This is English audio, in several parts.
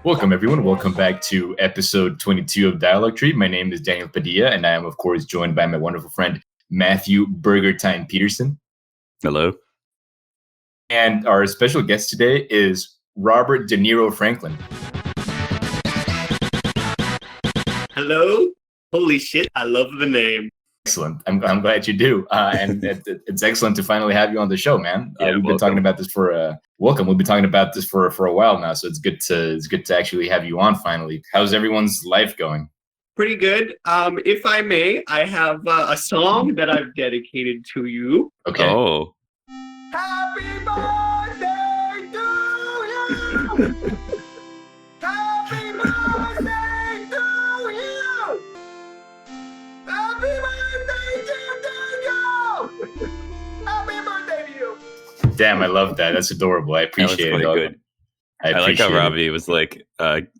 Welcome, everyone. Welcome back to episode 22 of Dialogue Tree. My name is Daniel Padilla, and I am, of course, joined by my wonderful friend, Matthew Burger Time Peterson. Hello. And our special guest today is Robert De Niro Franklin. Hello. Holy shit, I love the name. Excellent. I'm glad you do. And it's excellent to finally have you on the show, man. We've been talking about this for welcome. We've been talking about this for a while now, so it's good to actually have you on finally. How's everyone's life going? Pretty good. If I may, I have a song that I've dedicated to you. Okay. Oh. Happy birthday to you. Happy birthday to you. Happy birthday to Daniel. Happy birthday to you. Damn, I love that. That's adorable. I appreciate it. Good. I like how appreciate Robbie was like,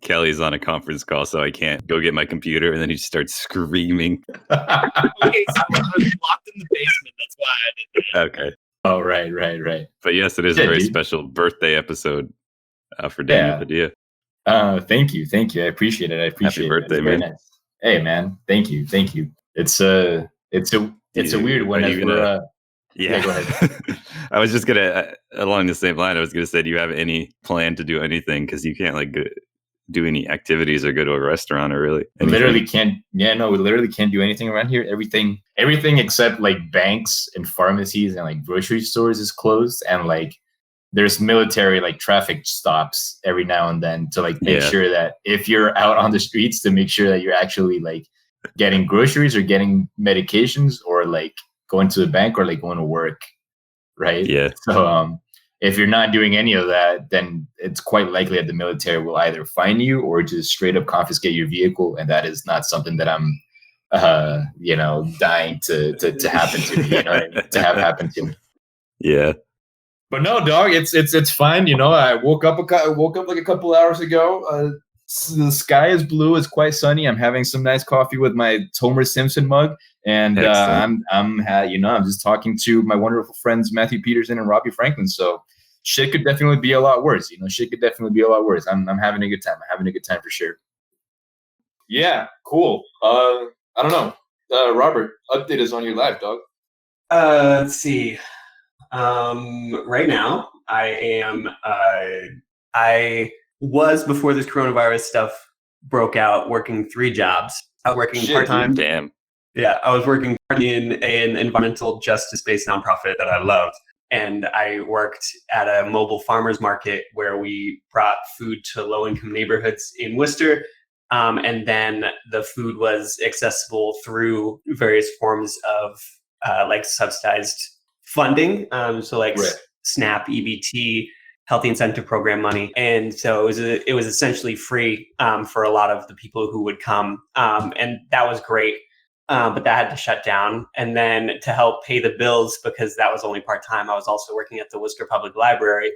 Kelly's on a conference call, so I can't go get my computer. And then he just starts screaming. Okay, so I was locked in the basement. That's why I did that. Okay. Oh, right. But yes, it is a very special birthday episode for Daniel Padilla. Thank you. I appreciate it. Happy birthday, man. Nice. Hey, man. Thank you. It's a weird one. Yeah, go ahead. I was just gonna along the same line. I was gonna say, do you have any plan to do anything? Because you can't like do any activities or go to a restaurant or really. We literally can't. Yeah, no, we literally can't do anything around here. Everything except like banks and pharmacies and like grocery stores is closed, and like there's military like traffic stops every now and then to like make sure that if you're out on the streets to make sure that you're actually like getting groceries or getting medications or like going to the bank or like going to work, right? Yeah. So if you're not doing any of that, then it's quite likely that the military will either fine you or just straight up confiscate your vehicle, and that is not something that I'm, dying to happen to me. You know what I mean? To have happen to me. Yeah. But no, dog, it's fine. You know, I woke up like a couple hours ago. The sky is blue. It's quite sunny. I'm having some nice coffee with my Homer Simpson mug, and I'm just talking to my wonderful friends Matthew Peterson and Robbie Franklin. So shit could definitely be a lot worse. Shit could definitely be a lot worse. I'm having a good time. I'm having a good time for sure. Yeah, cool. I don't know, Robert. Update us on your life, dog. Let's see. Right now, I was, before this coronavirus stuff broke out, working 3 jobs. I was working part-time. Damn. Yeah, I was working in an environmental justice-based nonprofit that I loved. And I worked at a mobile farmers market where we brought food to low-income neighborhoods in Worcester. And then the food was accessible through various forms of like subsidized funding. So like SNAP, EBT, Healthy Incentive Program money. And so it was essentially free for a lot of the people who would come. And that was great. But that had to shut down. And then to help pay the bills, because that was only part-time, I was also working at the Worcester Public Library,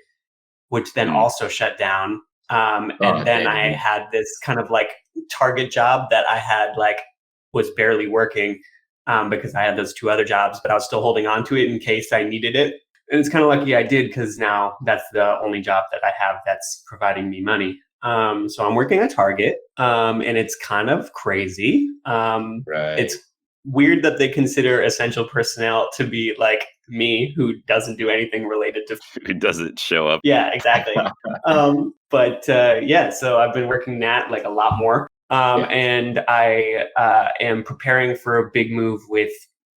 which then also shut down. Then I had this kind of like Target job that I had was barely working because I had those 2 other jobs, but I was still holding on to it in case I needed it. And it's kind of lucky I did, because now that's the only job that I have that's providing me money. So I'm working at Target, and it's kind of crazy. It's weird that they consider essential personnel to be like me, who doesn't do anything related to... Who doesn't show up. Yeah, exactly. So I've been working that like a lot more. And I am preparing for a big move with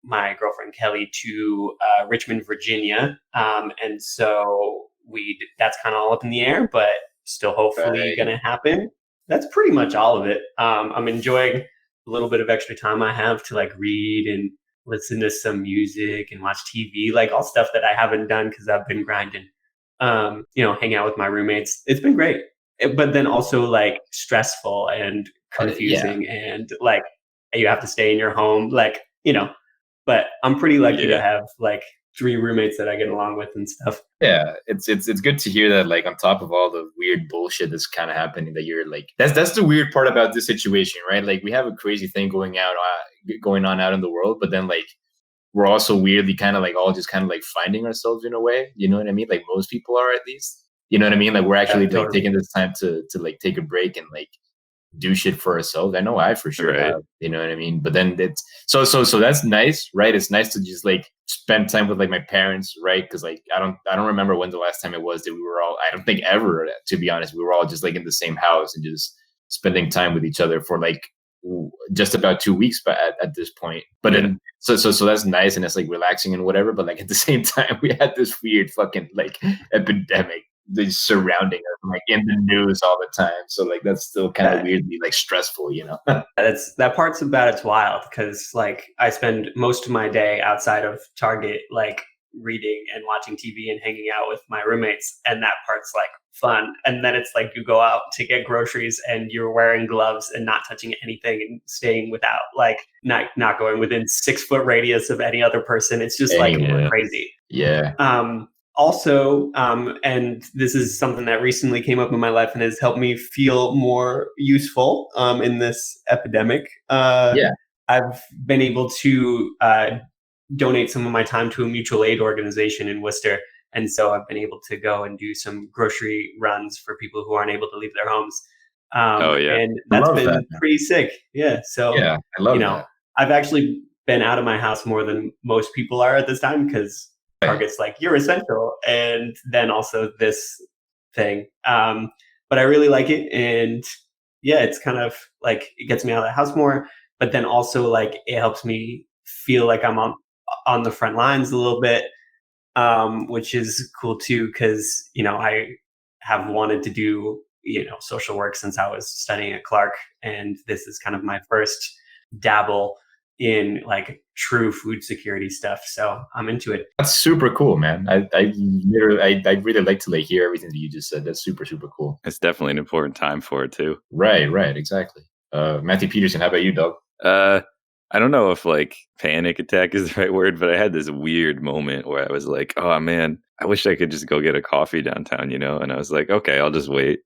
my girlfriend Kelly to Richmond, Virginia. And so that's kind of all up in the air, but still hopefully going to happen. That's pretty much all of it. I'm enjoying a little bit of extra time I have to like read and listen to some music and watch TV, like all stuff that I haven't done because I've been grinding. Hang out with my roommates. It's been great, but then also like stressful and confusing and like you have to stay in your home, but I'm pretty lucky to have like 3 roommates that I get along with and stuff. Yeah, it's good to hear that, like, on top of all the weird bullshit that's kind of happening, that you're like, that's the weird part about this situation, right? Like, we have a crazy thing going on out in the world, but then like we're also weirdly kind of like all just kind of like finding ourselves in a way, you know what I mean? Like most people are, at least. You know what I mean? Like we're actually like totally. taking this time to like take a break and like do shit for ourselves. I know I for sure Right. have, you know what I mean? But then it's so that's nice, right? It's nice to just like spend time with like my parents, right? Because like I don't remember when the last time it was that we were all, I don't think ever, to be honest, we were all just like in the same house and just spending time with each other for like just about 2 weeks, but at this point. But then so that's nice and it's like relaxing and whatever. But like at the same time, we had this weird fucking like epidemic surrounding us, like in the news all the time. So like that's still kind of weirdly like stressful, you know. That part's about it's wild because like I spend most of my day outside of Target, like reading and watching TV and hanging out with my roommates, and that part's like fun. And then it's like you go out to get groceries and you're wearing gloves and not touching anything and staying without like not going within 6 foot radius of any other person. It's just like crazy. Yeah. Also, and this is something that recently came up in my life and has helped me feel more useful in this epidemic. I've been able to donate some of my time to a mutual aid organization in Worcester. And so I've been able to go and do some grocery runs for people who aren't able to leave their homes. And that's been pretty sick. Yeah. So, I love that. I've actually been out of my house more than most people are at this time because Target's like, you're essential. And then also this thing. But I really like it. And yeah, it's kind of like, it gets me out of the house more, but then also like, it helps me feel like I'm on the front lines a little bit, which is cool too. Cause, I have wanted to do, social work since I was studying at Clark. And this is kind of my first dabble in like true food security stuff. So I'm into it. That's super cool, man. I really like to like hear everything that you just said. That's super, super cool. It's definitely an important time for it too. Right, exactly. Matthew Peterson, how about you, dog? I don't know if like panic attack is the right word, but I had this weird moment where I was like, oh man, I wish I could just go get a coffee downtown, And I was like, okay, I'll just wait.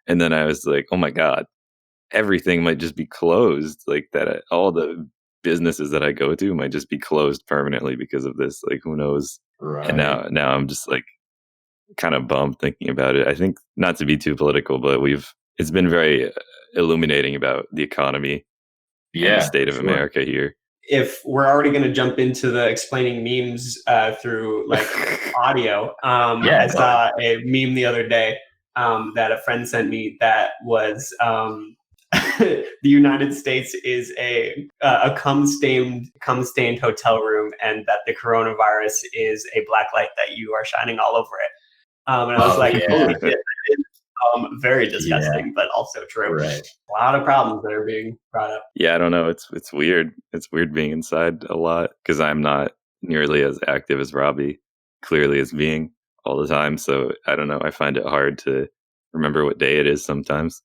And then I was like, oh my God, everything might just be closed. Like that, all the businesses that I go to might just be closed permanently because of this. Like, who knows? Right. And now I'm just like kind of bummed thinking about it. I think not to be too political, but it's been very illuminating about the economy and the state of America here. If we're already going to jump into the explaining memes through like audio, I saw a meme the other day that a friend sent me that was the United States is a cum-stained hotel room, and that the coronavirus is a black light that you are shining all over it. And I was holy shit. Very disgusting, but also true. Right. A lot of problems that are being brought up. Yeah, I don't know. It's weird. It's weird being inside a lot because I'm not nearly as active as Robbie clearly is being all the time. So I don't know. I find it hard to remember what day it is sometimes.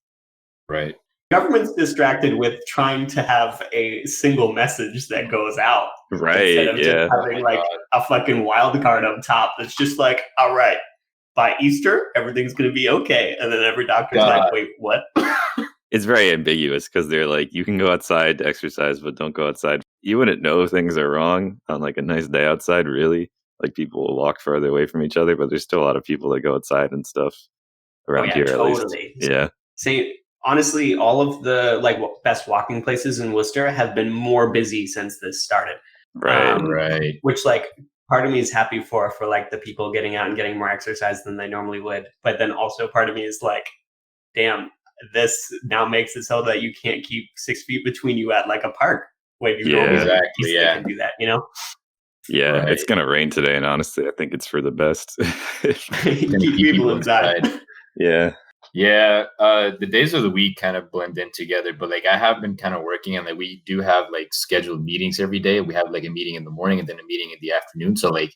Right. Government's distracted with trying to have a single message that goes out. Right. Instead of just having like a fucking wild card up top that's just like, all right, by Easter, everything's going to be okay. And then every doctor's like, wait, what? It's very ambiguous because they're like, you can go outside to exercise, but don't go outside. You wouldn't know things are wrong on like a nice day outside, really. Like people will walk further away from each other, but there's still a lot of people that go outside and stuff around here at least. Yeah. Honestly, all of the like best walking places in Worcester have been more busy since this started. Right. Which like part of me is happy for like the people getting out and getting more exercise than they normally would. But then also part of me is like, damn, this now makes it so that you can't keep 6 feet between you at like a park when you normally can do that, Yeah, it's going to rain today. And honestly, I think it's for the best. Keep people inside. Yeah. Yeah, the days of the week kind of blend in together, but like I have been kind of working and like we do have like scheduled meetings every day. We have like a meeting in the morning and then a meeting in the afternoon. So like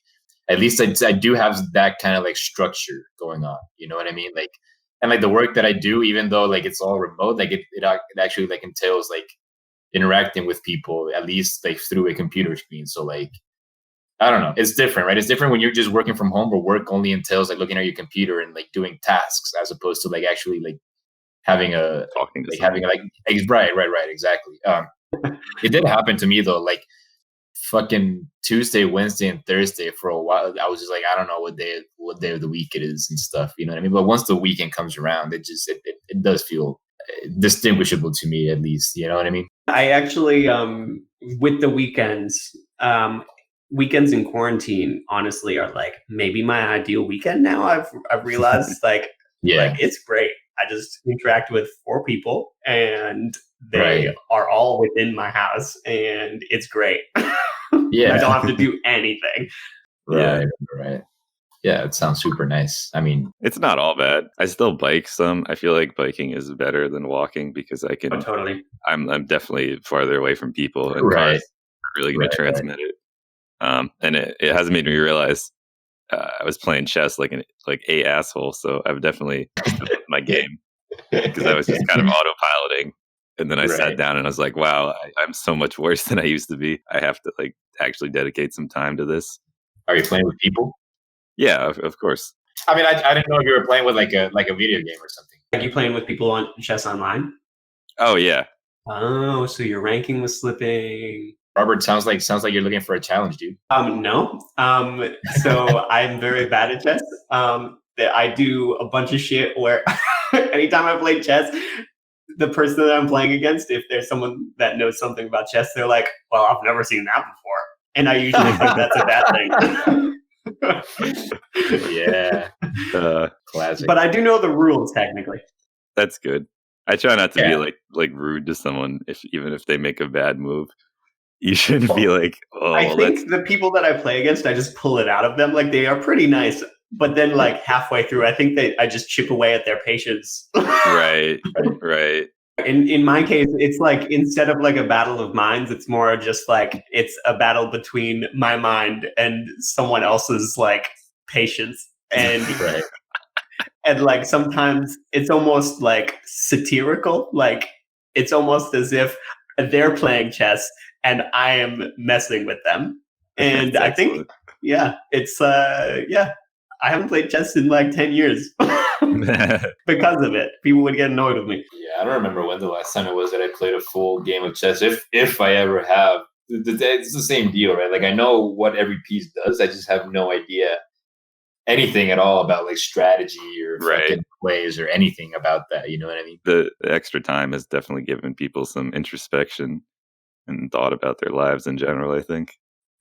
at least I do have that kind of like structure going on. You know what I mean? Like, and like the work that I do, even though like it's all remote, like it actually like entails like interacting with people at least like through a computer screen. So like I don't know. It's different, right? It's different when you're just working from home, where work only entails like looking at your computer and like doing tasks, as opposed to like actually like having a talking to right, exactly. It did happen to me though, like fucking Tuesday, Wednesday, and Thursday for a while. I was just like, I don't know what day of the week it is and stuff. You know what I mean? But once the weekend comes around, it does feel distinguishable to me, at least. You know what I mean? I actually, with the weekends, weekends in quarantine, honestly, are like maybe my ideal weekend now. I've realized like it's great. I just interact with 4 people and they are all within my house and it's great. Yeah. I don't have to do anything. Right. Yeah, it sounds super nice. I mean, it's not all bad. I still bike some. I feel like biking is better than walking because I can. Oh, totally. I'm definitely farther away from people, and cars are really going to transmit it. And it has made me realize I was playing chess like a asshole. So I've definitely stepped up my game because I was just kind of autopiloting. And then I sat down and I was like, wow, I'm so much worse than I used to be. I have to like actually dedicate some time to this. Are you playing with people? Yeah, of course. I mean, I didn't know if you were playing with like a video game or something. Are you playing with people on chess online? Oh yeah. Oh, so your ranking was slipping. Robert, sounds like you're looking for a challenge, dude. No. So I'm very bad at chess. I do a bunch of shit where anytime I play chess, the person that I'm playing against, if there's someone that knows something about chess, they're like, well, I've never seen that before. And I usually think that's a bad thing. Yeah. Classic. But I do know the rules technically. That's good. I try not to be like rude to someone even if they make a bad move. You shouldn't be like, oh. I think the people that I play against, I just pull it out of them. Like they are pretty nice, but then like halfway through, I think I just chip away at their patience. Right. In my case, it's like instead of like a battle of minds, it's more just like it's a battle between my mind and someone else's like patience. And and like sometimes it's almost like satirical. Like it's almost as if they're playing chess and I am messing with them. And I think, it's I haven't played chess in like 10 years because of it. People would get annoyed with me. Yeah, I don't remember when the last time it was that I played a full game of chess. If I ever have, it's the same deal, right? Like I know what every piece does. I just have no idea anything at all about like strategy or fucking plays or anything about that. You know what I mean? The extra time has definitely given people some introspection and thought about their lives in general, I think.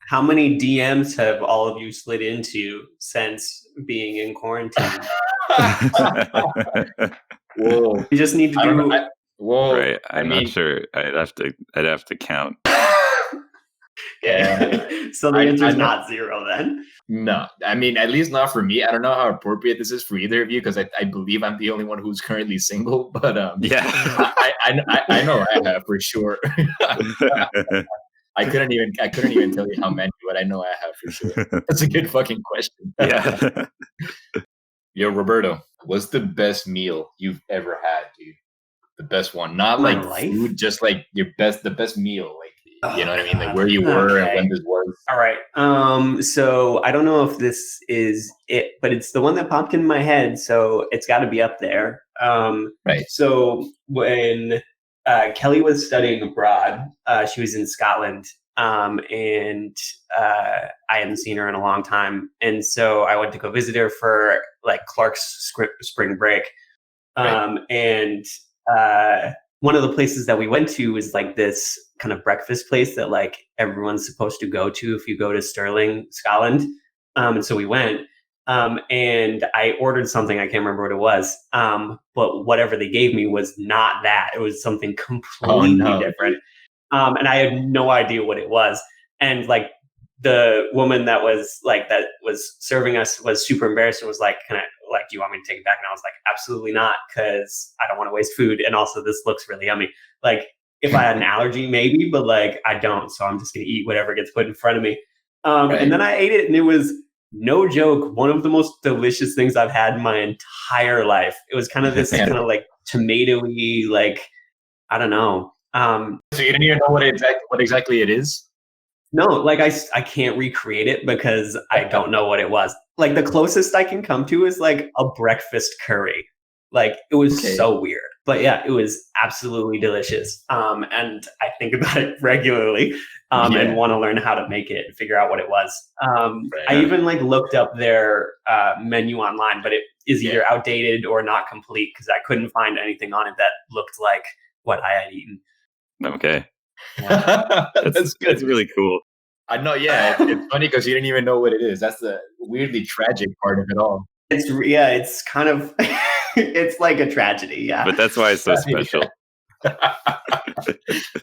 How many DMs have all of you slid into since being in quarantine? Whoa! You just need to do. Right, I'm not sure. I'd have to count. Yeah. So the answer is not 0 then. No, I mean at least not for me. I don't know how appropriate this is for either of you because I believe I'm the only one who's currently single. But I know I have for sure. I couldn't even tell you how many, but I know I have for sure. That's a good fucking question. Yeah. Yo, Roberto, what's the best meal you've ever had, dude? The best one, not like food, just like the best meal, like you know what I mean, like where you were and when this was. All right. So I don't know if this is it, but it's the one that popped in my head, so it's got to be up there. Right. So when Kelly was studying abroad, she was in Scotland, and I hadn't seen her in a long time, and so I went to go visit her for like Clark's spring break, and one of the places that we went to was like this kind of breakfast place that like everyone's supposed to go to if you go to Stirling, Scotland. And so we went, and I ordered something. I can't remember what it was. But whatever they gave me was not that. It was something completely different. And I had no idea what it was. And like the woman that was serving us was super embarrassed and was like, do you want me to take it back? And I was like, absolutely not, because I don't want to waste food. And also this looks really yummy. Like if I had an allergy, maybe, but like I don't. So I'm just going to eat whatever gets put in front of me. And then I ate it and it was, no joke, one of the most delicious things I've had in my entire life. It was kind of this kind of like tomatoey, like, I don't know. So you didn't even know what exactly it is? No, like I can't recreate it because I don't know what it was. Like the closest I can come to is like a breakfast curry. Like it was so weird. But yeah, it was absolutely delicious. And I think about it regularly and want to learn how to make it and figure out what it was. I even like looked up their menu online, but it is either outdated or not complete because I couldn't find anything on it that looked like what I had eaten. Okay. That's good. That's really cool. I know. Yeah, it's funny because you didn't even know what it is. That's the weirdly tragic part of it all. It's kind of it's like a tragedy. Yeah, But that's why it's so special. I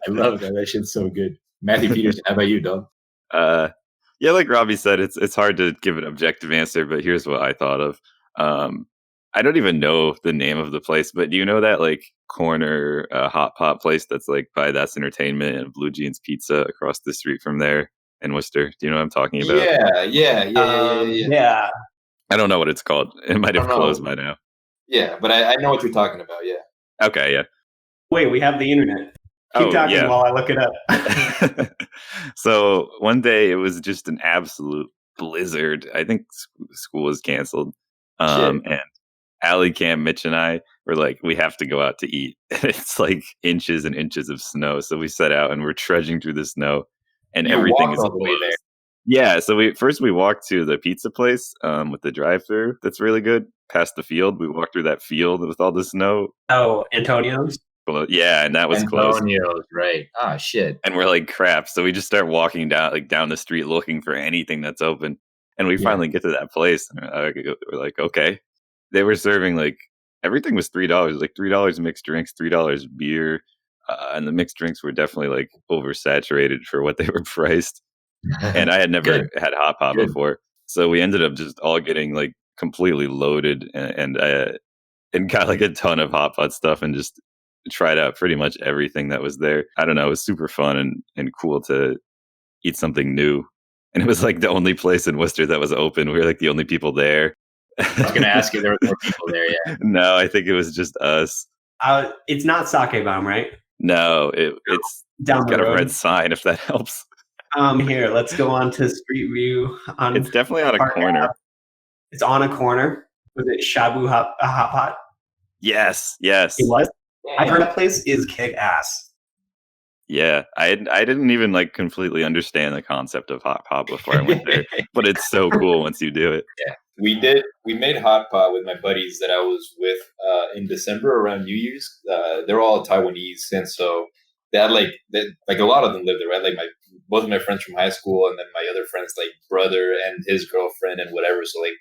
love that. That shit's so good. Matthew Peterson, how about you, dog? Yeah, like Robbie said, it's hard to give an objective answer, but here's what I thought of. I don't even know the name of the place, but do you know that like corner hot pot place that's like by That's Entertainment and Blue Jeans Pizza across the street from there in Worcester? Do you know what I'm talking about? Yeah. I don't know what it's called. It might have closed by now. Yeah, but I know what you're talking about. Yeah. Okay. Yeah. Wait, we have the internet. Keep talking while I look it up. So one day it was just an absolute blizzard. I think school was canceled. And Allie, Cam, Mitch, and I were like, we have to go out to eat. It's like inches and inches of snow. So we set out and we're trudging through the snow, and everything is all the way there. Yeah. So we walked to the pizza place with the drive-thru. That's really good. Past the field, we walked through that field with all the snow. Oh, Antonio's. Well, yeah, and that was closed. Right. Ah, shit. And we're like, crap. So we just start walking down the street looking for anything that's open. And we finally get to that place. And we're like, okay. They were serving like everything was $3, like $3 mixed drinks, $3 beer. And the mixed drinks were definitely like oversaturated for what they were priced. And I had never had hot pot before. So we ended up just all getting like completely loaded and got like a ton of hot pot stuff and just tried out pretty much everything that was there. I don't know. It was super fun and cool to eat something new. And it was like the only place in Worcester that was open. We were like the only people there. I was going to ask you, there were more people there, yeah. No, I think it was just us. It's not Sake Bomb, right? No, it's down got the road. A red sign, if that helps. Here, let's go on to Street View. It's definitely on a corner. Ave. It's on a corner. Was it Shabu Hot Pot? Yes. It was? Yeah. I've heard that place is kick ass. Yeah, I didn't even like completely understand the concept of hot pot before I went there, but it's so cool once you do it. Yeah, we did. We made hot pot with my buddies that I was with in December around New Year's. They're all Taiwanese, and so they had like a lot of them lived there, right? Like both of my friends from high school, and then my other friends like brother and his girlfriend and whatever. So like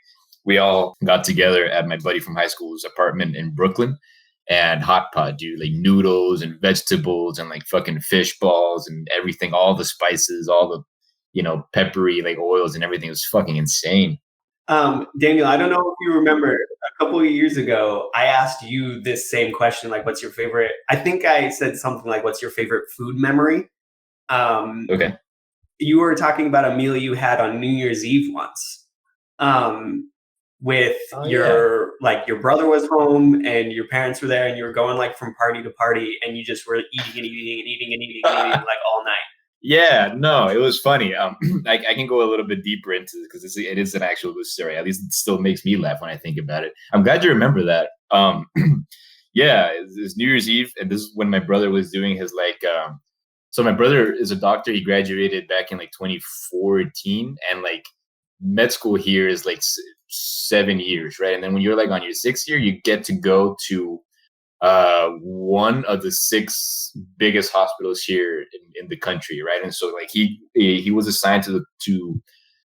we all got together at my buddy from high school's apartment in Brooklyn. And hot pot, dude, like noodles and vegetables and like fucking fish balls and everything, all the spices, all the, peppery like oils and everything. It was fucking insane. Daniel, I don't know if you remember a couple of years ago, I asked you this same question, like, what's your favorite? I think I said something like, what's your favorite food memory? Okay. You were talking about a meal you had on New Year's Eve once. With your brother was home and your parents were there and you were going like from party to party and you just were eating and eating and eating and eating and eating like all night. Yeah, no, it was funny. I can go a little bit deeper into this because it is an actual good story. At least it still makes me laugh when I think about it. I'm glad you remember that. Yeah, it's New Year's Eve, and this is when my brother was doing his so my brother is a doctor. He graduated back in like 2014, and like med school here is like 7 years, right? And then when you're like on your 6th year, you get to go to one of the 6 biggest hospitals here in the country, right? And so like he was assigned to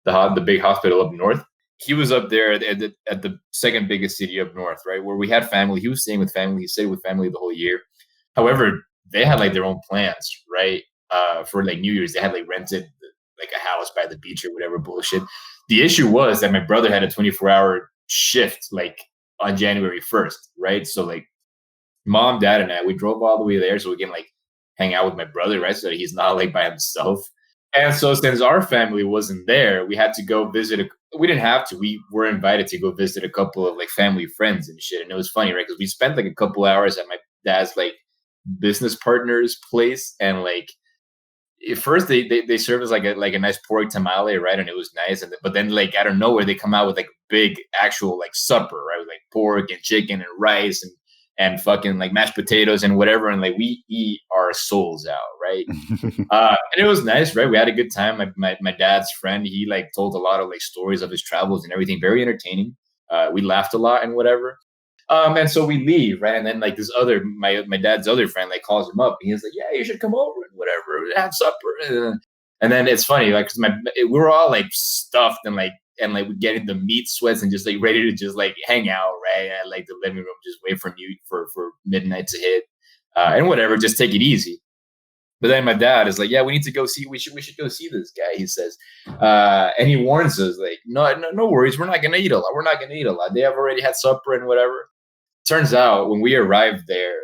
the big hospital up north. He was up there at the second biggest city up north, right? Where we had family. He was staying with family. He stayed with family the whole year. However, they had like their own plans, right? For like New Year's, they had like rented like a house by the beach or whatever bullshit. The issue was that my brother had a 24-hour shift like on January 1st, right? So like mom, dad, and I, we drove all the way there so we can like hang out with my brother, right? So that he's not like by himself. And so since our family wasn't there, we had to go visit. We didn't have to. We were invited to go visit a couple of like family friends and shit. And it was funny, right? Because we spent like a couple hours at my dad's like business partner's place, and like at first they served us like a nice pork tamale, right? And it was nice. But then like out of nowhere they come out with like big actual like supper, right? With like pork and chicken and rice and fucking like mashed potatoes and whatever, and like we eat our souls out, right? And it was nice, right? We had a good time. My dad's friend, he like told a lot of like stories of his travels and everything, very entertaining. We laughed a lot and whatever. And so we leave, right? And then like this other my dad's other friend like calls him up, and he's like, "Yeah, you should come over and whatever, have supper." And then it's funny, like, cause we were all like stuffed and like we getting the meat sweats and just like ready to just like hang out, right? At like the living room, just wait for midnight to hit, and whatever, just take it easy. But then my dad is like, "Yeah, we need to go see. We should go see this guy." He says, and he warns us like, no worries, we're not gonna eat a lot. We're not gonna eat a lot. They have already had supper and whatever." Turns out when we arrived there,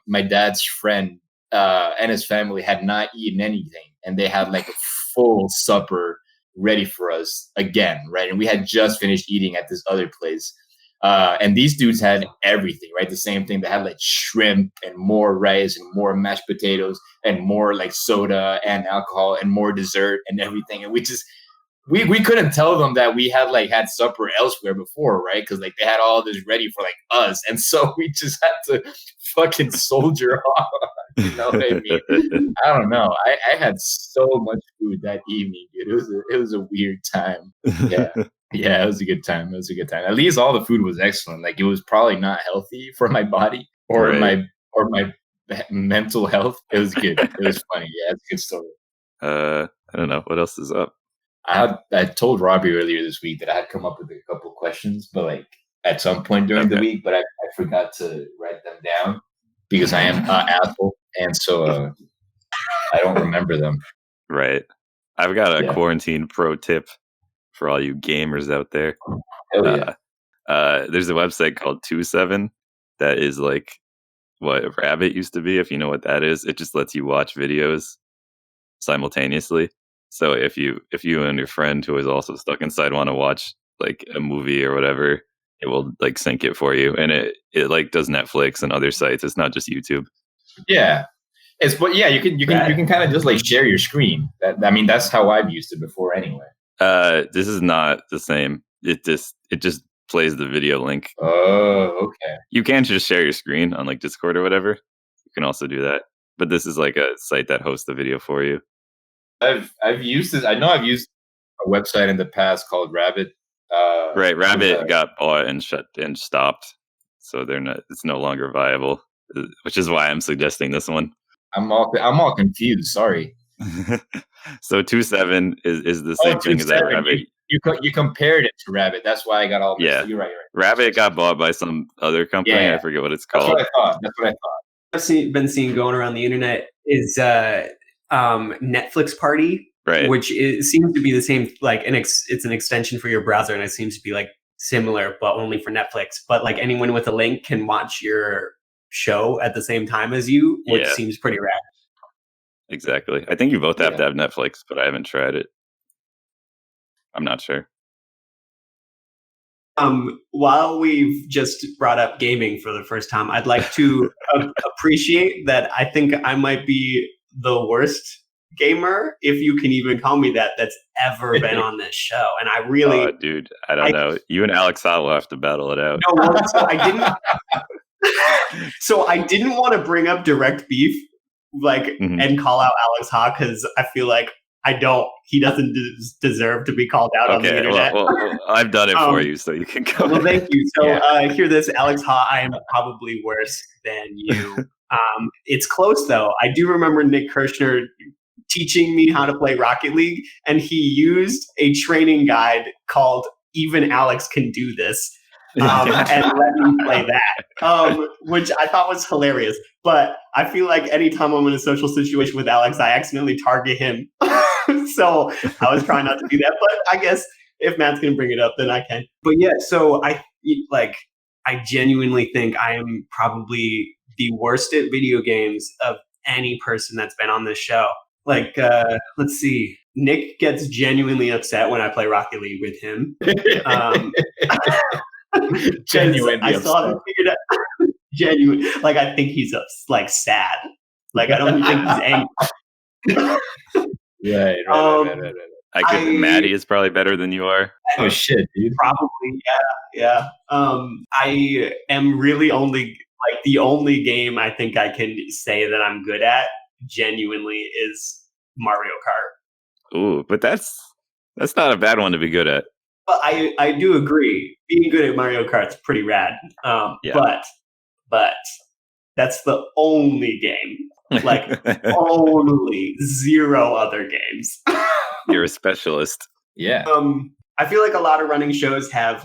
my dad's friend and his family had not eaten anything, and they had like a full supper ready for us again, right? And we had just finished eating at this other place. And these dudes had everything, right? The same thing. They had like shrimp and more rice and more mashed potatoes and more like soda and alcohol and more dessert and everything. And we couldn't tell them that we had supper elsewhere before, right? Because like they had all this ready for like us, and so we just had to fucking soldier on. You know what I mean? I don't know. I had so much food that evening, dude. It was a weird time. Yeah. Yeah, it was a good time. It was a good time. At least all the food was excellent. Like it was probably not healthy for my body or my mental health. It was good. It was funny. Yeah, it's a good story. I don't know what else is up. I told Robbie earlier this week that I had come up with a couple of questions, but like at some point during the week, but I forgot to write them down because I am an asshole, and so I don't remember them. Right. I've got a quarantine pro tip for all you gamers out there. Hell yeah. There's a website called 27 that is like what Rabbit used to be, if you know what that is. It just lets you watch videos simultaneously. So if you and your friend who is also stuck inside want to watch like a movie or whatever, it will like sync it for you, and it like does Netflix and other sites. It's not just YouTube. Yeah, you can kind of just like share your screen. That's how I've used it before anyway. This is not the same. It just plays the video link. Oh, okay. You can just share your screen on like Discord or whatever. You can also do that, but this is like a site that hosts the video for you. I've used this. I know I've used a website in the past called Rabbit. Right, Rabbit got bought and stopped, so it's no longer viable. Which is why I'm suggesting this one. I'm all confused. Sorry. So 27 is the same thing as that Rabbit. You compared it to Rabbit. That's why I got all. Yeah, you're right. Rabbit got bought by some other company. Yeah. I forget what it's called. That's what I thought. I've been seeing going around the internet is Netflix Party, right? Which seems to be the same. Like it's an extension for your browser, and it seems to be like similar, but only for Netflix. But like anyone with a link can watch your show at the same time as you, which seems pretty rad. Exactly. I think you both have to have Netflix, but I haven't tried it. I'm not sure. While we've just brought up gaming for the first time, I'd like to appreciate that I think I might be the worst gamer, if you can even call me that, that's ever been on this show. And I really... dude, I don't know. You and Alex Ha will have to battle it out. No, so I didn't... so I didn't want to bring up direct beef, and call out Alex Ha, because I feel like he doesn't deserve to be called out on the internet. Well, I've done it for you, so you can go. Well, thank you. So hear this, Alex Ha, I am probably worse than you. It's close, though. I do remember Nick Kirshner teaching me how to play Rocket League, and he used a training guide called Even Alex Can Do This, and let me play that, which I thought was hilarious. But I feel like anytime I'm in a social situation with Alex, I accidentally target him. So I was trying not to do that, but I guess if Matt's going to bring it up, then I can. But yeah, so I genuinely think I am probably the worst at video games of any person that's been on this show. Let's see. Nick gets genuinely upset when I play Rocket League with him. Genuinely I saw that figured out. Genuine. I think he's sad. I don't think he's angry. Right. Maddie is probably better than you are. Oh shit, dude. Probably, yeah. I am really only like the only game I think I can say that I'm good at genuinely is Mario Kart. Ooh, but that's not a bad one to be good at. But I do agree. Being good at Mario Kart's pretty rad. Yeah. But that's the only game. Like only, zero other games. You're a specialist. Yeah. I feel like a lot of running shows have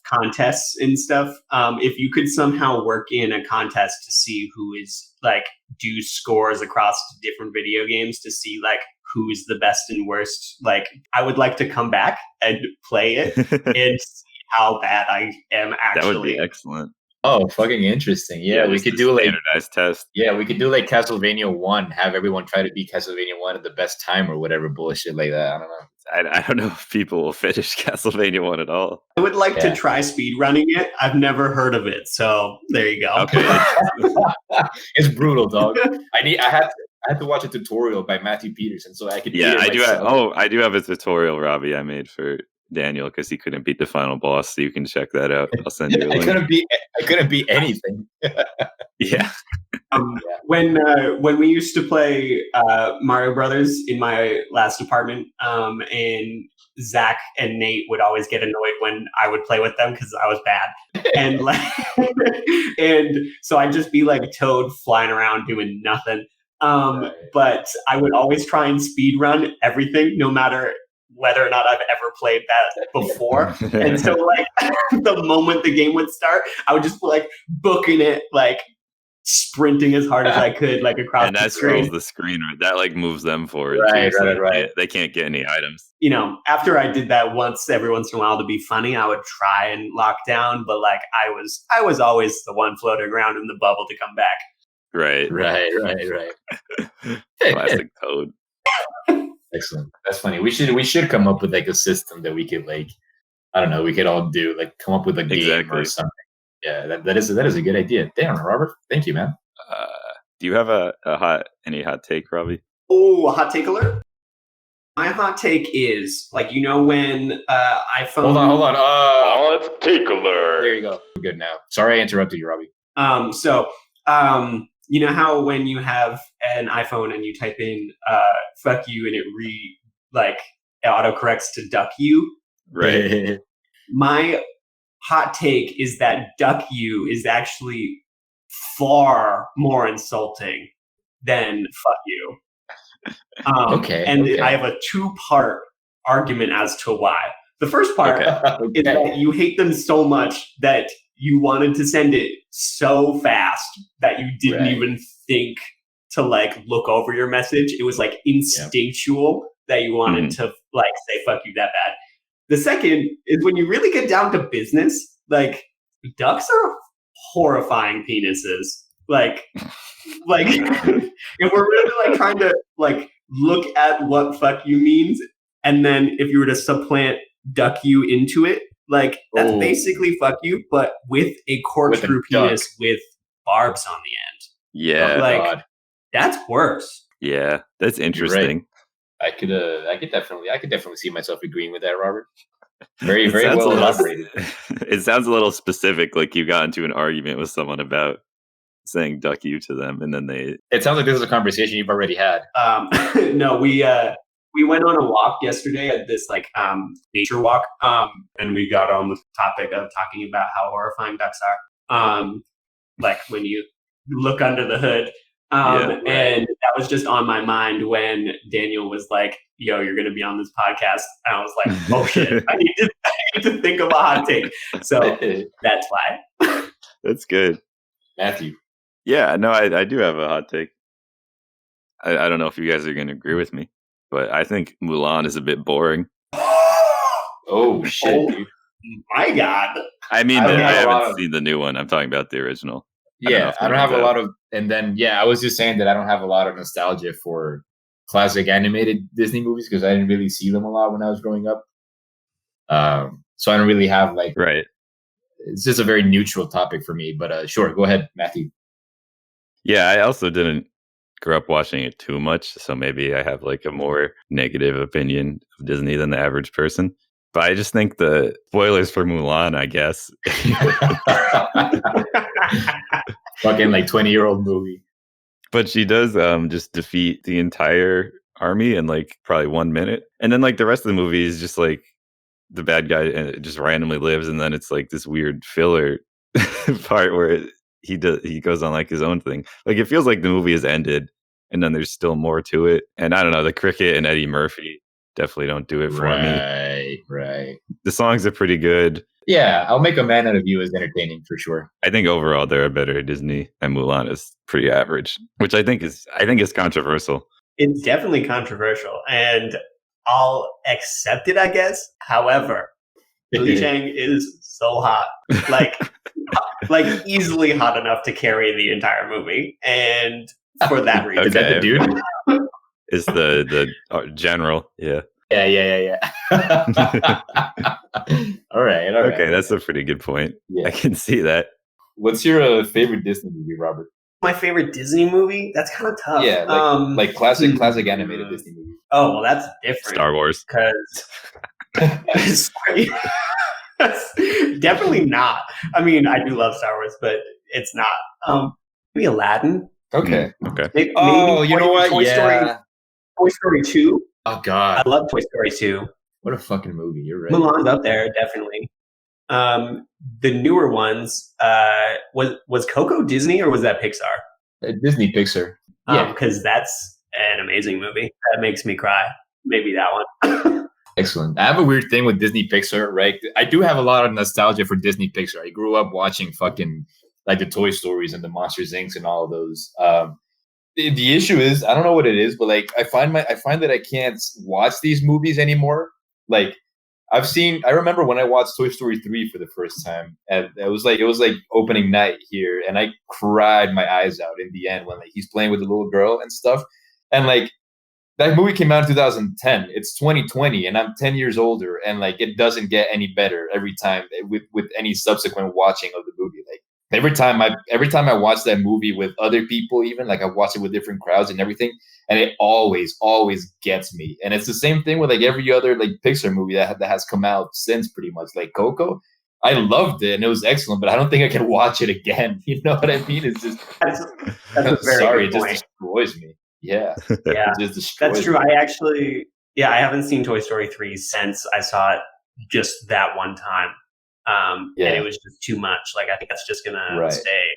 contests and stuff. If you could somehow work in a contest to see who is like do scores across different video games to see like who's the best and worst, like I would like to come back and play it and see how bad I am actually. That would be excellent. Oh, fucking interesting. Yeah, we could do like standardized test. Yeah, we could do like Castlevania 1, have everyone try to beat Castlevania 1 at the best time or whatever bullshit like that. I don't know. I don't know if people will finish Castlevania 1 at I would like to try speed running it. I've never heard of it, so there you go. Okay. It's brutal, dog. I had to watch a tutorial by Matthew Peterson so I could. Yeah, I do. I do have a tutorial, Robbie, I made for Daniel because he couldn't beat the final boss. So you can check that out. I'll send you a link. I couldn't beat anything. Yeah. When we used to play Mario Brothers in my last apartment, and Zach and Nate would always get annoyed when I would play with them because I was bad, and like, and so I'd just be like Toad flying around doing nothing. But I would always try and speed run everything, no matter whether or not I've ever played that before. And so like the moment the game would start, I would just be like booking it, like sprinting as hard as I could, like across the screen. And that scrolls the screen, right? That like moves them forward. Right, too, so right. They can't get any items. You know, after I did that every once in a while to be funny, I would try and lock down, but like I was always the one floating around in the bubble to come back. Right. Classic Toad. Excellent. That's funny. We should come up with like a system that we could like, I don't know, we could all do like come up with a game or something. Yeah, that is a good idea. Damn, Robert. Thank you, man. Do you have any hot take, Robbie? Oh, a hot take alert? My hot take is like, you know, when iPhone. Hold on. Hot take alert. There you go. We're good now. Sorry I interrupted you, Robbie. You know how when you have an iPhone and you type in fuck you and it autocorrects to duck you? Right. My hot take is that duck you is actually far more insulting than fuck you. I have a 2-part argument as to why. The first part is that you hate them so much that you wanted to send it so fast that you didn't even think to like look over your message. It was like instinctual that you wanted to like say fuck you that bad. The second is when you really get down to business, like ducks are horrifying penises. Like if we're really like trying to like look at what fuck you means, and then if you were to supplant duck you into it, like that's basically fuck you, but with a corkscrew penis with barbs on the end. Yeah, like that's worse. Yeah, that's interesting. Right. I could definitely see myself agreeing with that, Robert. Very well elaborated. It sounds a little specific, like you got into an argument with someone about saying "duck you" to them, and then they. It sounds like this is a conversation you've already had. No, we went on a walk yesterday at this like nature walk, and we got on the topic of talking about how horrifying ducks are. Like when you look under the hood. And that was just on my mind when Daniel was like, yo, you're going to be on this podcast. And I was like, oh shit, I need to think of a hot take. So that's why. That's good. Matthew. Yeah, no, I do have a hot take. I don't know if you guys are going to agree with me, but I think Mulan is a bit boring. Oh shit. Oh, my God. I mean, I haven't seen the new one. I'm talking about the original. Yeah, I don't have a lot of, and then I was just saying that I don't have a lot of nostalgia for classic animated Disney movies because I didn't really see them a lot when I was growing up. So I don't really have like, it's just a very neutral topic for me. But sure, go ahead, Matthew. Yeah, I also didn't grow up watching it too much, so maybe I have like a more negative opinion of Disney than the average person. But I just think the spoilers for Mulan, I guess. Fucking like 20-year-old movie. But she does just defeat the entire army in like probably 1 minute. And then like the rest of the movie is just like the bad guy just randomly lives, and then it's like this weird filler part where he goes on like his own thing. Like it feels like the movie has ended and then there's still more to it. And I don't know, the cricket and Eddie Murphy definitely don't do it for me. Right. The songs are pretty good. Yeah, I'll Make a Man Out of You is entertaining for sure. I think overall they're a better Disney, and Mulan is pretty average, which I think is controversial. It's definitely controversial, and I'll accept it, I guess. However, Li Chang is so hot, like easily hot enough to carry the entire movie, and for that reason, Is that the dude? Is the general? Yeah. Yeah. All right. Okay, that's a pretty good point. Yeah. I can see that. What's your favorite Disney movie, Robert? My favorite Disney movie? That's kind of tough. Yeah, like classic animated Disney movie. Oh, well, that's different. Star Wars. Because definitely not. I mean, I do love Star Wars, but it's not. Maybe Aladdin. Okay. Maybe you know what? Toy Story 2. Oh God, I love Toy Story 2. What a fucking movie! You're right. Mulan's up there, definitely. The newer ones, was Coco Disney or was that Pixar? Disney Pixar. Yeah, because that's an amazing movie. That makes me cry. Maybe that one. Excellent. I have a weird thing with Disney Pixar, right? I do have a lot of nostalgia for Disney Pixar. I grew up watching fucking like the Toy Stories and the Monsters Inc. and all of those. The issue is, I don't know what it is, but like I find that I can't watch these movies anymore. Like I remember when I watched Toy Story 3 for the first time, and it was like opening night here, and I cried my eyes out in the end when like he's playing with the little girl and stuff. And like that movie came out in 2010. It's 2020, and I'm 10 years older, and like it doesn't get any better every time with any subsequent watching of the movie. Like every time I watch that movie with other people, even like I watch it with different crowds and everything, and it always gets me. And it's the same thing with like every other like Pixar movie that has come out since, pretty much. Like Coco, I loved it and it was excellent, but I don't think I can watch it again. You know what I mean? It's just that's a very good point. It just destroys me. Yeah, yeah, it just destroys that's true. Me. I haven't seen Toy Story 3 since I saw it just that one time. And it was just too much. Like, I think that's just gonna stay.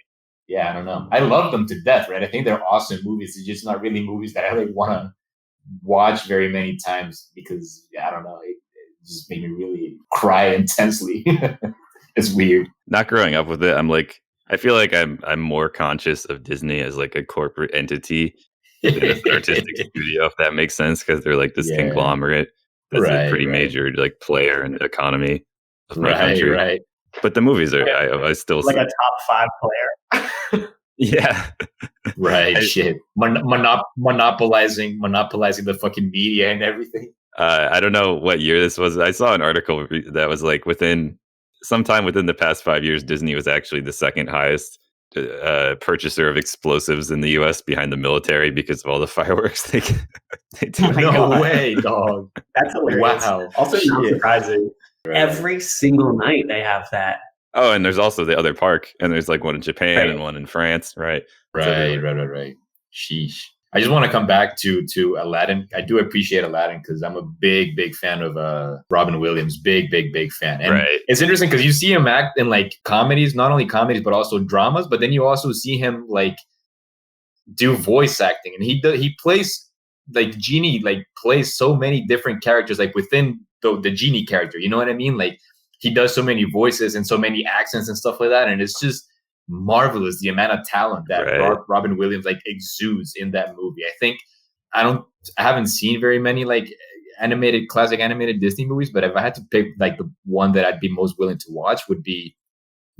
Yeah, I don't know. I love them to death, right? I think they're awesome movies. They're just not really movies that I really want to watch very many times because, I don't know, it just made me really cry intensely. It's weird. Not growing up with it, I feel like I'm more conscious of Disney as like a corporate entity than an artistic studio, if that makes sense, because they're like this conglomerate that's a pretty major like player in the economy of my country. Right. But the movies are, I still like a top 5 player. Yeah. Right. Shit. Monopolizing the fucking media and everything. I don't know what year this was. I saw an article that was like sometime within the past 5 years, Disney was actually the second highest purchaser of explosives in the U.S. behind the military because of all the fireworks they do. No way, dog. That's hilarious. Wow. Also not surprising. Right. Every single night they have that. Oh, and there's also the other park, and there's like one in Japan and one in France, right? Right. Sheesh. I just want to come back to Aladdin. I do appreciate Aladdin because I'm a big fan of Robin Williams. Big fan. And it's interesting because you see him act in like comedies, not only comedies but also dramas. But then you also see him like do voice acting, and he plays like Genie, like plays so many different characters like within the Genie character. You know what I mean? Like he does so many voices and so many accents and stuff like that, and it's just marvelous the amount of talent that Robin Williams like exudes in that movie. I think I haven't seen very many like classic animated Disney movies, but if I had to pick like the one that I'd be most willing to watch would be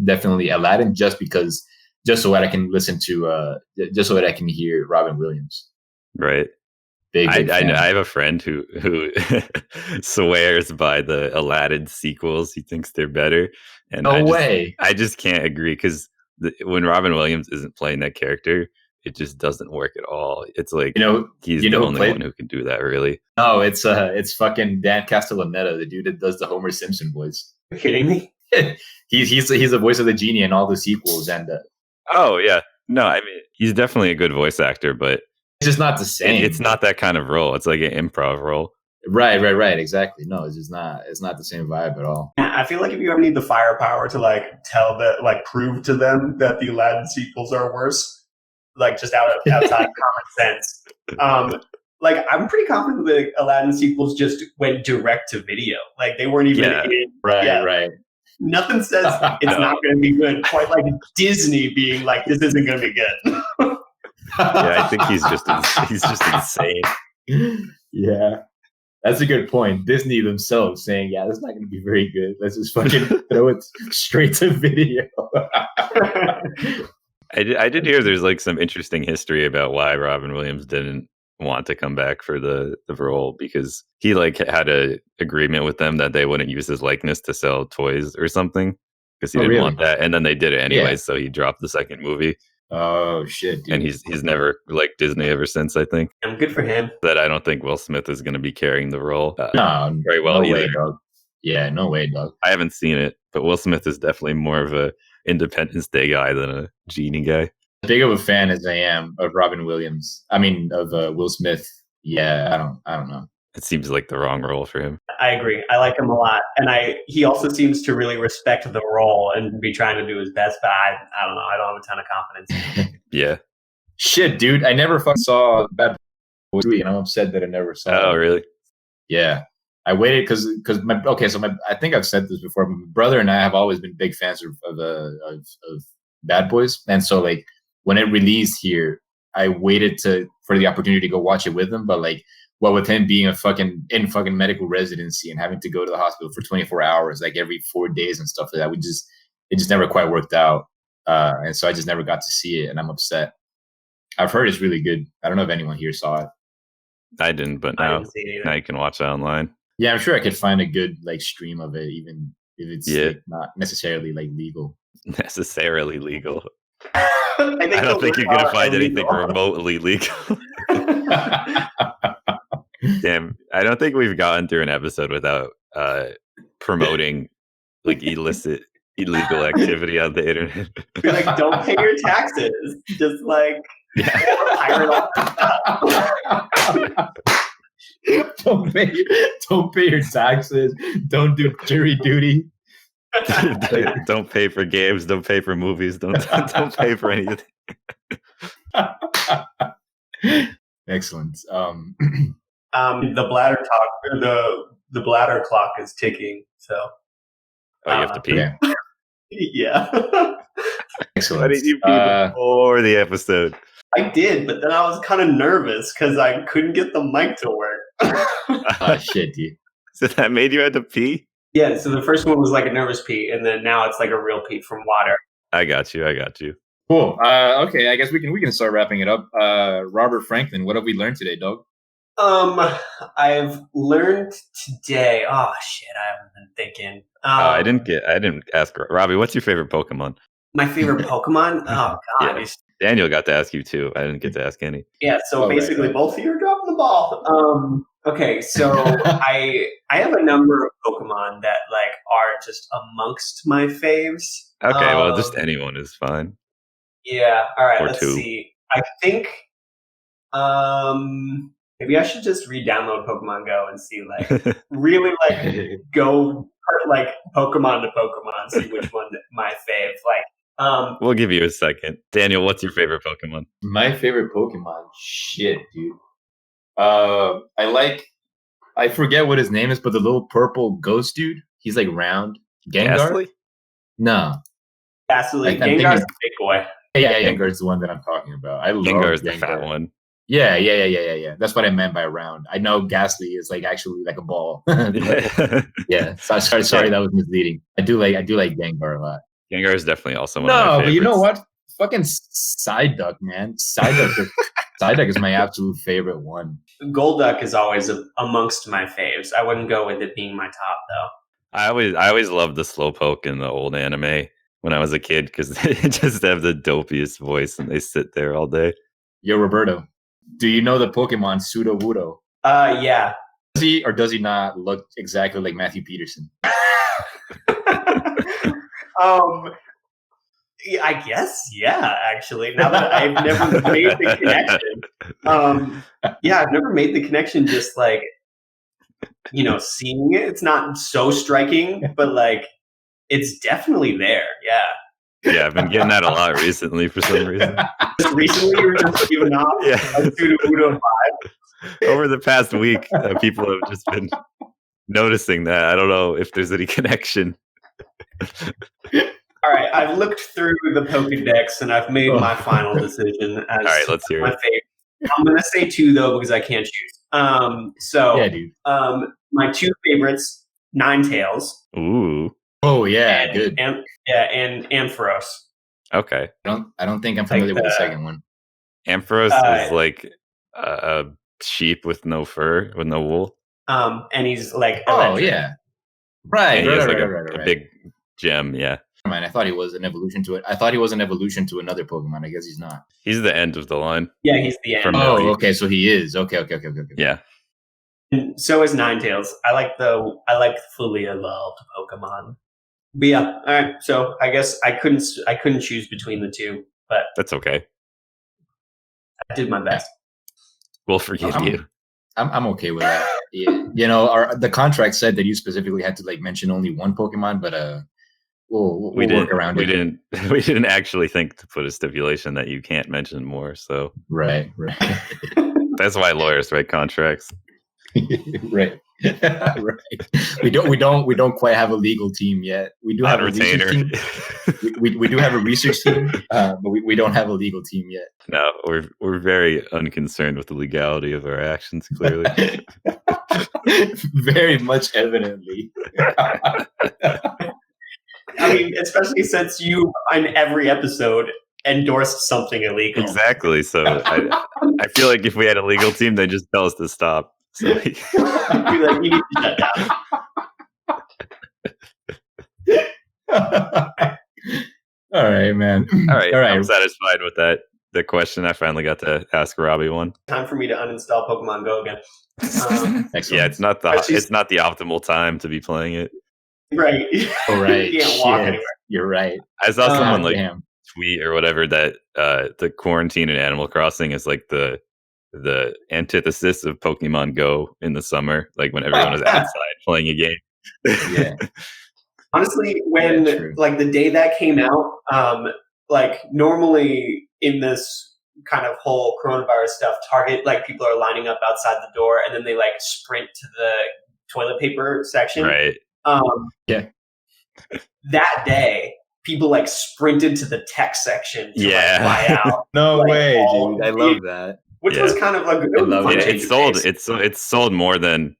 definitely Aladdin, just so that I can listen to just so that I can hear Robin Williams. Big I have a friend who swears by the Aladdin sequels. He thinks they're better, and I just can't agree because when Robin Williams isn't playing that character, it just doesn't work at all. It's like he's the only one who can do that, really. No, it's fucking Dan Castellaneta, the dude that does the Homer Simpson voice. Are you kidding me? he's the voice of the Genie in all the sequels, and Oh yeah, no, I mean he's definitely a good voice actor, but It's just not the same. it's not that kind of role. It's like an improv role. Right. Exactly. No, it's just not. It's not the same vibe at all. I feel like if you ever need the firepower to like tell that, like prove to them that the Aladdin sequels are worse, like just outside common sense. Like I'm pretty confident that Aladdin sequels just went direct to video. Like they weren't even in. Right. Nothing says it's not going to be good. Quite like Disney being like, this isn't going to be good. Yeah, I think he's just insane. Yeah. That's a good point. Disney themselves saying, yeah, that's not going to be very good. Let's just fucking throw it straight to video. I did hear there's like some interesting history about why Robin Williams didn't want to come back for the role, because he like had a agreement with them that they wouldn't use his likeness to sell toys or something, because he didn't want that. And then they did it anyways, so he dropped the second movie. Oh shit, dude. And he's never liked Disney ever since, I think. I'm good for him. That I don't think Will Smith is going to be carrying the role very well no either. Way, dog. Yeah, no way, dog. I haven't seen it, but Will Smith is definitely more of a Independence Day guy than a Genie guy. As big of a fan as I am of Robin Williams, of Will Smith, yeah, I don't know. It seems like the wrong role for him. I agree. I like him a lot, and he also seems to really respect the role and be trying to do his best. But I don't know. I don't have a ton of confidence. Yeah. Shit, dude. I never fucking saw Bad Boys 3, and I'm upset that I never saw it. Oh, really? Yeah. I waited because I think I've said this before. My brother and I have always been big fans of Bad Boys, and so like when it released here, I waited for the opportunity to go watch it with him. But like, with him being in fucking medical residency and having to go to the hospital for 24 hours, like every 4 days and stuff like that, it just never quite worked out. And so I just never got to see it, and I'm upset. I've heard it's really good. I don't know if anyone here saw it. I didn't, but now you can watch it online. Yeah, I'm sure I could find a good like stream of it, even if it's like, not necessarily like legal. Necessarily legal. I don't think you're gonna find anything remotely legal. Damn, I don't think we've gotten through an episode without promoting like illegal activity on the internet. Like, don't pay your taxes. Just like pirate off. Don't pay your taxes. Don't do jury duty. Don't pay for games. Don't pay for movies. Don't pay for anything. Excellent. The bladder talk. The bladder clock is ticking. So. Oh, you have to pee. Yeah. Excellent. Why did you pee before the episode? I did, but then I was kind of nervous because I couldn't get the mic to work. Shit, dude. So that made you have to pee? Yeah, so the first one was like a nervous pee, and then now it's like a real pee from water. I got you. Cool. Okay, I guess we can start wrapping it up. Robert Franklin, what have we learned today, dog? I've learned today. Oh shit, I haven't been thinking. I didn't ask Robbie. What's your favorite Pokemon? My favorite Pokemon? Oh god. Yeah. Daniel got to ask you too. I didn't get to ask any. Yeah, so basically both of you are dropping the ball. Okay, so I have a number of Pokemon that like are just amongst my faves. Okay, well, just anyone is fine. Yeah. All right. Let's two. See. I think maybe I should just re-download Pokemon Go and see like really like go like Pokemon to Pokemon, see which one my fave. Like, we'll give you a second. Daniel, what's your favorite Pokemon? My favorite Pokemon? Shit, dude. I forget what his name is, but the little purple ghost dude. He's like round. Gengar? Gastly? No. Gastly. Gengar's the big boy. Yeah, Gengar's the one that I'm talking about. I love Gengar's Gengar. the fat one. Yeah. That's what I meant by round. I know Gastly is like actually like a ball. Yeah. Sorry, that was misleading. I do like Gengar a lot. Gengar is definitely also one of my favorites. But you know what? Fucking Psyduck, man. Psyduck is my absolute favorite one. Golduck is always amongst my faves. I wouldn't go with it being my top though. I always loved the Slowpoke in the old anime when I was a kid because they just have the dopiest voice and they sit there all day. Yo, Roberto, do you know the Pokemon Sudowoodo? Yeah. Does he or does he not look exactly like Matthew Peterson? Yeah, I guess, yeah, actually. Now that I've never made the connection. Yeah, I've never made the connection just like, seeing it. It's not so striking, but like it's definitely there. Yeah. Yeah, I've been getting that a lot recently for some reason. Just recently you were just giving off Yeah. a 2 to Udo. Over the past week, people have just been noticing that. I don't know if there's any connection. All right, I've looked through the Pokédex and I've made my final decision as All right, let's hear my it. favorite. I'm gonna say 2 though because I can't choose. Yeah, dude. My 2 favorites, Ninetales. Ooh. Oh yeah, good. And Ampharos. Okay. I don't think I'm familiar with the second one. Ampharos is like a sheep with no fur, with no wool. And he's like electric. Yeah. Right. And he has right. a big gem, yeah. Man, I thought he was an evolution to it. I thought he was an evolution to another Pokemon. I guess he's not. He's the end of the line. Yeah, he's the end. Oh, okay, so he is. Okay. Yeah. And so is Ninetales. I like fully evolved Pokemon. But yeah, all right. So I guess I couldn't choose between the 2, but that's okay. I did my best. We'll forgive you. I'm okay with that. Yeah. The contract said that you specifically had to like mention only one Pokemon, but we'll work around it. We didn't actually think to put a stipulation that you can't mention more. So right. That's why lawyers write contracts. Right. We don't quite have a legal team yet. We do have a retainer. We do have a research team, but we don't have a legal team yet. No, we're very unconcerned with the legality of our actions. Clearly, very much evidently. I mean, especially since you on every episode endorsed something illegal. Exactly. So I feel like if we had a legal team, they'd just tell us to stop. So be like, you need to shut down. All right, man. All right. I'm satisfied with that. The question I finally got to ask Robbie one. Time for me to uninstall Pokemon Go again. Yeah, it's not the optimal time to be playing it. Right. Oh, right. You can't walk anywhere. You're right. I saw someone tweet or whatever that the quarantine in Animal Crossing is like the antithesis of Pokemon Go in the summer, like when everyone is outside playing a game. Yeah. Honestly, when like the day that came out, like normally in this kind of whole coronavirus stuff, Target, like people are lining up outside the door and then they like sprint to the toilet paper section. Right. Yeah. That day, people like sprinted to the tech section to like, buy out. No way, dude. I love that. Which was kind of like it's sold more than,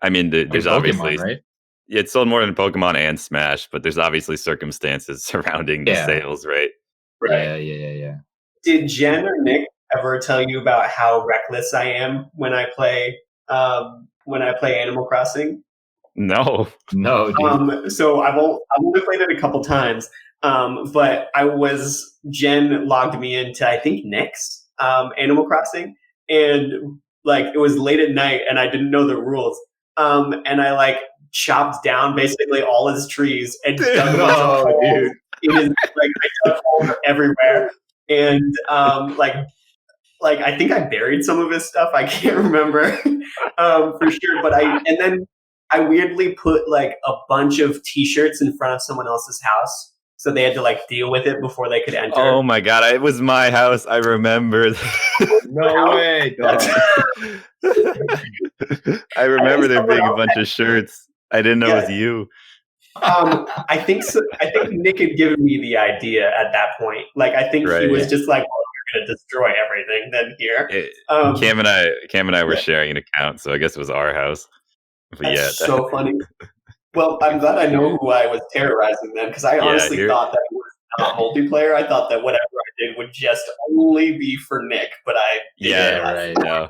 I mean, there's Pokemon, obviously right? It's sold more than Pokemon and Smash, but there's obviously circumstances surrounding the sales, right? Right. Yeah. Did Jen or Nick ever tell you about how reckless I am when I play Animal Crossing? No, dude. So I've only played it a couple times, but Jen logged me into I think Nick's Animal Crossing, and like it was late at night and I didn't know the rules, and I like chopped down basically all his trees and dug a bunch of holes in his, like I dug holes everywhere, and like I think I buried some of his stuff. I can't remember for sure, but then I weirdly put like a bunch of T-shirts in front of someone else's house, so they had to like deal with it before they could enter. Oh my god, it was my house. I remember. No way. I remember there being a bunch of shirts. I didn't know it was you. I think so. I think Nick had given me the idea at that point. Like I think he was just like, "Oh, you're gonna destroy everything." Then here, Cam and I were sharing an account, so I guess it was our house. But that's so funny. Well, I'm glad I know who I was terrorizing then, because I honestly thought that it was not multiplayer. I thought that whatever I did would just only be for Nick, but no.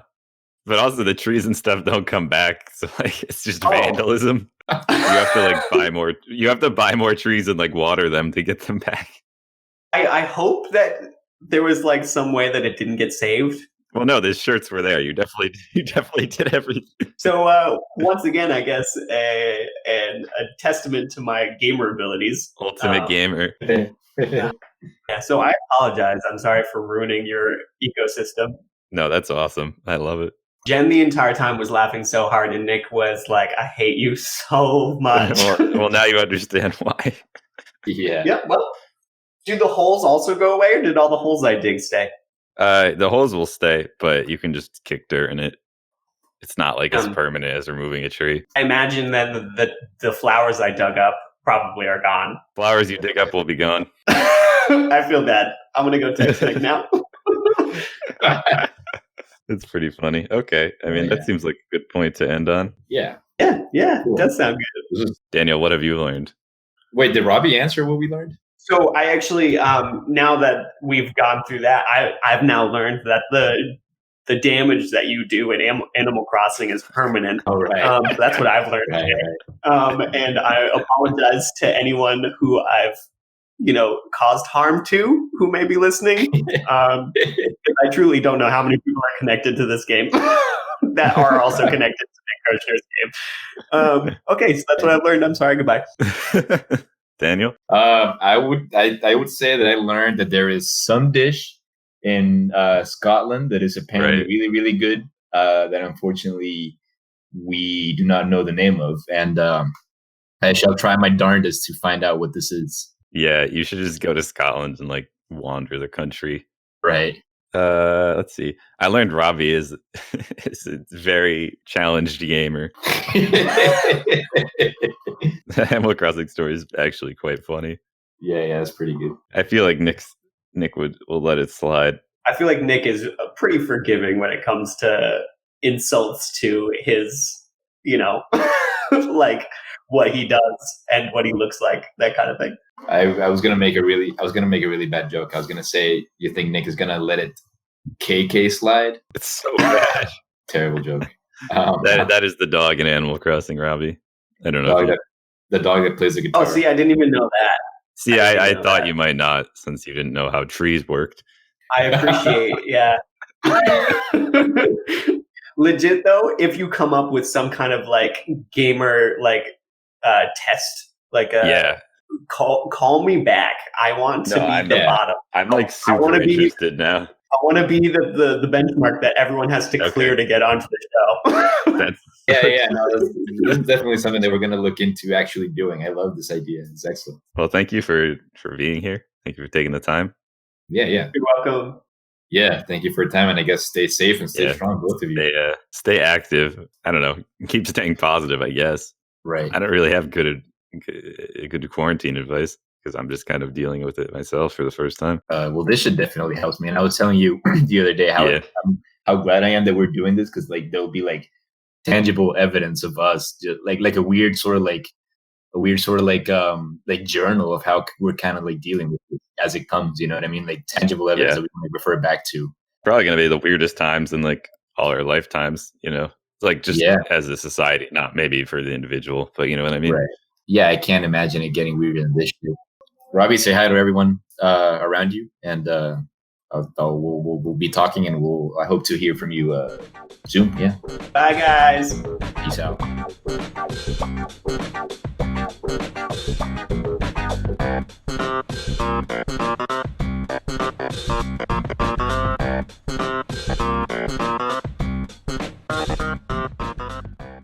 But also the trees and stuff don't come back, so like it's just vandalism. You have to like buy more. You have to buy more trees and like water them to get them back. I hope that there was like some way that it didn't get saved. Well, no, the shirts were there. You definitely did everything. So once again, I guess a testament to my gamer abilities. Ultimate gamer. Yeah, so I apologize. I'm sorry for ruining your ecosystem. No, that's awesome. I love it. Jen the entire time was laughing so hard, and Nick was like, "I hate you so much." well, now you understand why. Yeah. Yeah. Well, do the holes also go away, or did all the holes I dig stay? The holes will stay, but you can just kick dirt in it. It's not like as Um, permanent as removing a tree. I imagine then the flowers I dug up probably are gone. Flowers you dig up will be gone. I feel bad. I'm gonna go text Nick now. It's pretty funny. Okay. I mean, Yeah. that seems like a good point to end on. Yeah. Yeah, Cool. it does sound good. Daniel, what have you learned? Wait, did Robbie answer what we learned? So I actually, now that we've gone through that, I've now learned that the damage that you do in Animal Crossing is permanent. Oh, right. That's what I've learned. Right. And I apologize to anyone who I've caused harm to, who may be listening. I truly don't know how many people are connected to this game that are also connected to Nick Kirshner's game. Okay, so that's what I've learned. I'm sorry. Goodbye. Daniel? I would say that I learned that there is some dish in Scotland that is apparently Right. really, really good that unfortunately we do not know the name of. And I shall try my darndest to find out what this is. Yeah, you should just go to Scotland and like wander the country. Right. Let's see. I learned Robbie is a very challenged gamer. The Animal Crossing story is actually quite funny. Yeah, that's pretty good. I feel like Nick will let it slide. I feel like Nick is pretty forgiving when it comes to insults to his, like what he does and what he looks like, that kind of thing. I was gonna make a really bad joke. I was gonna say, you think Nick is gonna let it KK slide? It's so bad. Terrible joke. That is the dog in Animal Crossing, Robbie. I don't know. The dog that plays the guitar. Oh, see, I didn't even know that. See, I thought you might not, since you didn't know how trees worked. I appreciate, yeah. Legit though, if you come up with some kind of like gamer test, call me back. I want to be the bottom. I'm like super interested now. I want to be the benchmark that everyone has to clear to get onto the show. That's definitely something that we're going to look into actually doing. I love this idea. It's excellent. Well, thank you for being here. Thank you for taking the time. Yeah. You're welcome. Yeah, thank you for your time, and I guess stay safe and stay strong, both of you. Stay active. I don't know. Keep staying positive, I guess. Right. I don't really have good quarantine advice because I'm just kind of dealing with it myself for the first time. Well, this should definitely help me. And I was telling you the other day how glad I am that we're doing this, because like there'll be like tangible evidence of us, like a weird sort of like journal of how we're kind of like dealing with it as it comes. You know what I mean? Like tangible evidence that we can refer back to. Probably gonna be the weirdest times in like all our lifetimes. Like just as a society, not maybe for the individual, but you know what I mean? Right. Yeah, I can't imagine it getting weirder than this shit. Robbie, say hi to everyone around you, and we'll be talking, and I hope to hear from you soon. Yeah. Bye, guys. Peace out.